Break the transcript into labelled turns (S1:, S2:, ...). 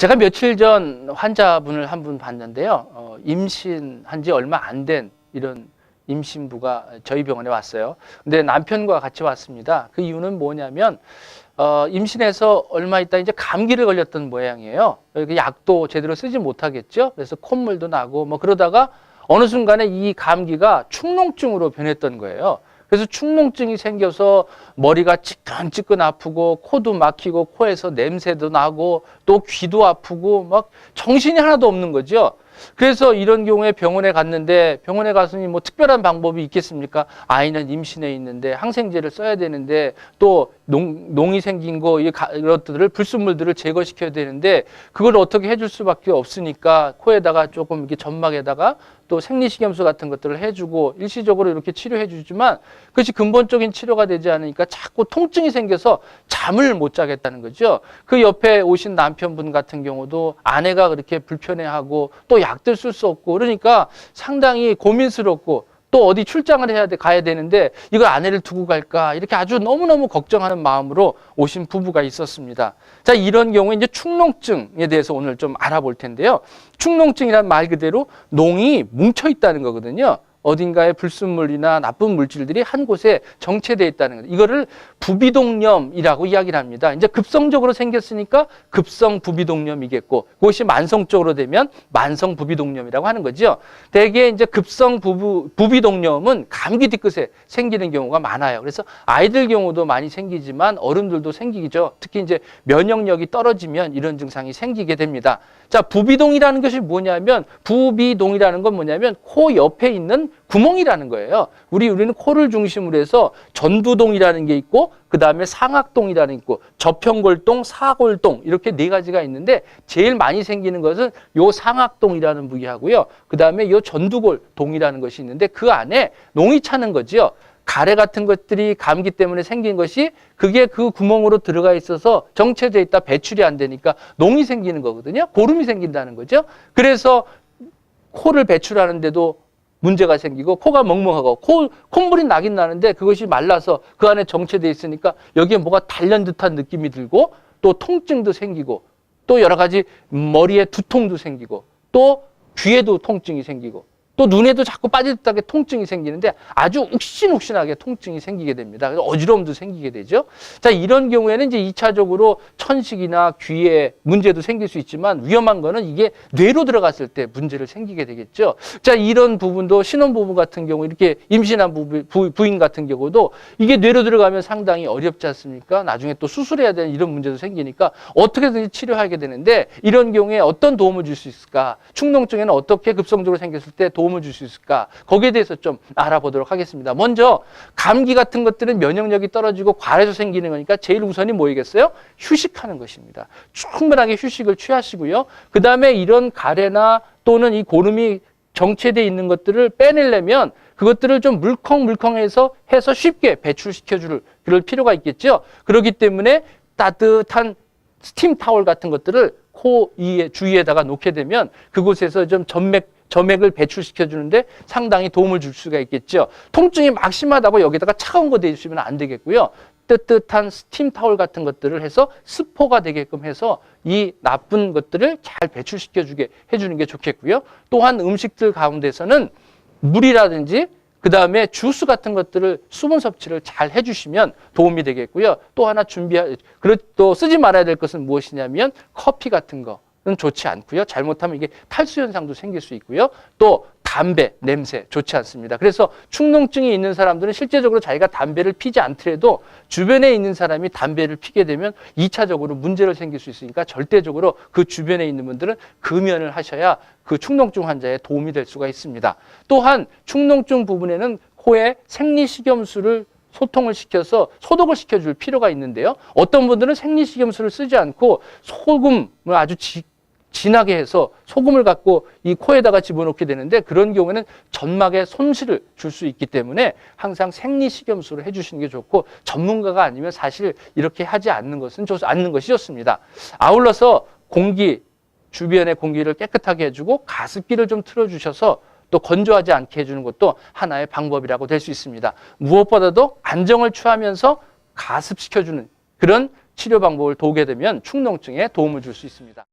S1: 제가 며칠 전 환자분을 한 분 봤는데요. 임신한 지 얼마 안 된 이런 임신부가 저희 병원에 왔어요. 근데 남편과 같이 왔습니다. 그 이유는 뭐냐면 임신해서 얼마 있다 이제 감기를 걸렸던 모양이에요. 약도 제대로 쓰지 못하겠죠. 그래서 콧물도 나고 뭐 그러다가 어느 순간에 이 감기가 축농증으로 변했던 거예요. 그래서 축농증이 생겨서 머리가 찌끈찌끈 아프고 코도 막히고 코에서 냄새도 나고 또 귀도 아프고 막 정신이 하나도 없는 거죠. 그래서 이런 경우에 병원에 갔는데 병원에 갔으니 뭐 특별한 방법이 있겠습니까? 아이는 임신해 있는데 항생제를 써야 되는데 또 농이 생긴 거 이것들을 불순물들을 제거시켜야 되는데 그걸 어떻게 해줄 수밖에 없으니까 코에다가 조금 이렇게 점막에다가 또 생리식염수 같은 것들을 해주고 일시적으로 이렇게 치료해 주지만 그것이 근본적인 치료가 되지 않으니까 자꾸 통증이 생겨서 잠을 못 자겠다는 거죠. 그 옆에 오신 남편분 같은 경우도 아내가 그렇게 불편해하고 또 약들 쓸 수 없고 그러니까 상당히 고민스럽고 또 어디 출장을 가야 되는데 이걸 아내를 두고 갈까 이렇게 아주 너무너무 걱정하는 마음으로 오신 부부가 있었습니다. 자, 이런 경우에 이제 축농증에 대해서 오늘 좀 알아볼 텐데요. 축농증이란 말 그대로 농이 뭉쳐 있다는 거거든요. 어딘가에 불순물이나 나쁜 물질들이 한 곳에 정체되어 있다는 거죠. 이거를 부비동염이라고 이야기를 합니다. 이제 급성적으로 생겼으니까 급성 부비동염이겠고 그것이 만성적으로 되면 만성 부비동염이라고 하는 거죠. 대개 이제 급성 부비동염은 감기 뒤끝에 생기는 경우가 많아요. 그래서 아이들 경우도 많이 생기지만 어른들도 생기죠. 특히 이제 면역력이 떨어지면 이런 증상이 생기게 됩니다. 자, 부비동이라는 것이 뭐냐면 부비동이라는 건 뭐냐면 코 옆에 있는 구멍이라는 거예요. 우리는 코를 중심으로 해서 전두동이라는 게 있고 그 다음에 상악동이라는 게 있고 저평골동, 사골동 이렇게 네 가지가 있는데 제일 많이 생기는 것은 요 상악동이라는 부위하고요. 그 다음에 요 전두골동이라는 것이 있는데 그 안에 농이 차는 거죠. 가래 같은 것들이 감기 때문에 생긴 것이 그게 그 구멍으로 들어가 있어서 정체되어 있다 배출이 안 되니까 농이 생기는 거거든요. 고름이 생긴다는 거죠. 그래서 코를 배출하는데도 문제가 생기고 코가 멍멍하고 콧물이 나긴 나는데 그것이 말라서 그 안에 정체되어 있으니까 여기에 뭐가 달린 듯한 느낌이 들고 또 통증도 생기고 또 여러 가지 머리에 두통도 생기고 또 귀에도 통증이 생기고 또 눈에도 자꾸 빠지듯하게 통증이 생기는데 아주 욱신욱신하게 통증이 생기게 됩니다. 그래서 어지러움도 생기게 되죠. 자, 이런 경우에는 이제 2차적으로 천식이나 귀에 문제도 생길 수 있지만 위험한 거는 이게 뇌로 들어갔을 때 문제를 생기게 되겠죠. 자, 이런 부분도 신혼부부 같은 경우 이렇게 임신한 부인 같은 경우도 이게 뇌로 들어가면 상당히 어렵지 않습니까? 나중에 또 수술해야 되는 이런 문제도 생기니까 어떻게든지 치료하게 되는데 이런 경우에 어떤 도움을 줄 수 있을까? 축농증에는 어떻게 급성적으로 생겼을 때 도움을 줄 수 있을까? 거기에 대해서 좀 알아보도록 하겠습니다. 먼저 감기 같은 것들은 면역력이 떨어지고 과래서 생기는 거니까 제일 우선이 뭐이겠어요? 휴식하는 것입니다. 충분하게 휴식을 취하시고요. 그 다음에 이런 가래나 또는 이 고름이 정체되어 있는 것들을 빼내려면 그것들을 좀 물컹물컹해서 쉽게 배출시켜 줄 그럴 필요가 있겠죠. 그렇기 때문에 따뜻한 스팀 타월 같은 것들을 코 주위에다가 놓게 되면 그곳에서 좀 점액을 배출시켜 주는데 상당히 도움을 줄 수가 있겠죠. 통증이 막 심하다고 여기다가 차가운 거 대주시면 안 되겠고요. 뜨뜻한 스팀 타월 같은 것들을 해서 스포가 되게끔 해서 이 나쁜 것들을 잘 배출시켜 주게 해주는 게 좋겠고요. 또한 음식들 가운데서는 물이라든지 그 다음에 주스 같은 것들을 수분 섭취를 잘 해주시면 도움이 되겠고요. 또 하나 또 쓰지 말아야 될 것은 무엇이냐면 커피 같은 거는 좋지 않고요. 잘못하면 이게 탈수 현상도 생길 수 있고요. 또 담배, 냄새 좋지 않습니다. 그래서 축농증이 있는 사람들은 실제적으로 자기가 담배를 피지 않더라도 주변에 있는 사람이 담배를 피게 되면 2차적으로 문제를 생길 수 있으니까 절대적으로 그 주변에 있는 분들은 금연을 하셔야 그 축농증 환자에 도움이 될 수가 있습니다. 또한 축농증 부분에는 코에 생리식염수를 소통을 시켜서 소독을 시켜줄 필요가 있는데요. 어떤 분들은 생리식염수를 쓰지 않고 소금을 아주 진하게 해서 소금을 갖고 이 코에다가 집어넣게 되는데 그런 경우에는 점막에 손실을 줄 수 있기 때문에 항상 생리식염수를 해주시는 게 좋고 전문가가 아니면 사실 이렇게 하지 않는 것이 좋습니다. 아울러서 주변의 공기를 깨끗하게 해주고 가습기를 좀 틀어주셔서 또 건조하지 않게 해주는 것도 하나의 방법이라고 될 수 있습니다. 무엇보다도 안정을 취하면서 가습시켜주는 그런 치료 방법을 도우게 되면 축농증에 도움을 줄 수 있습니다.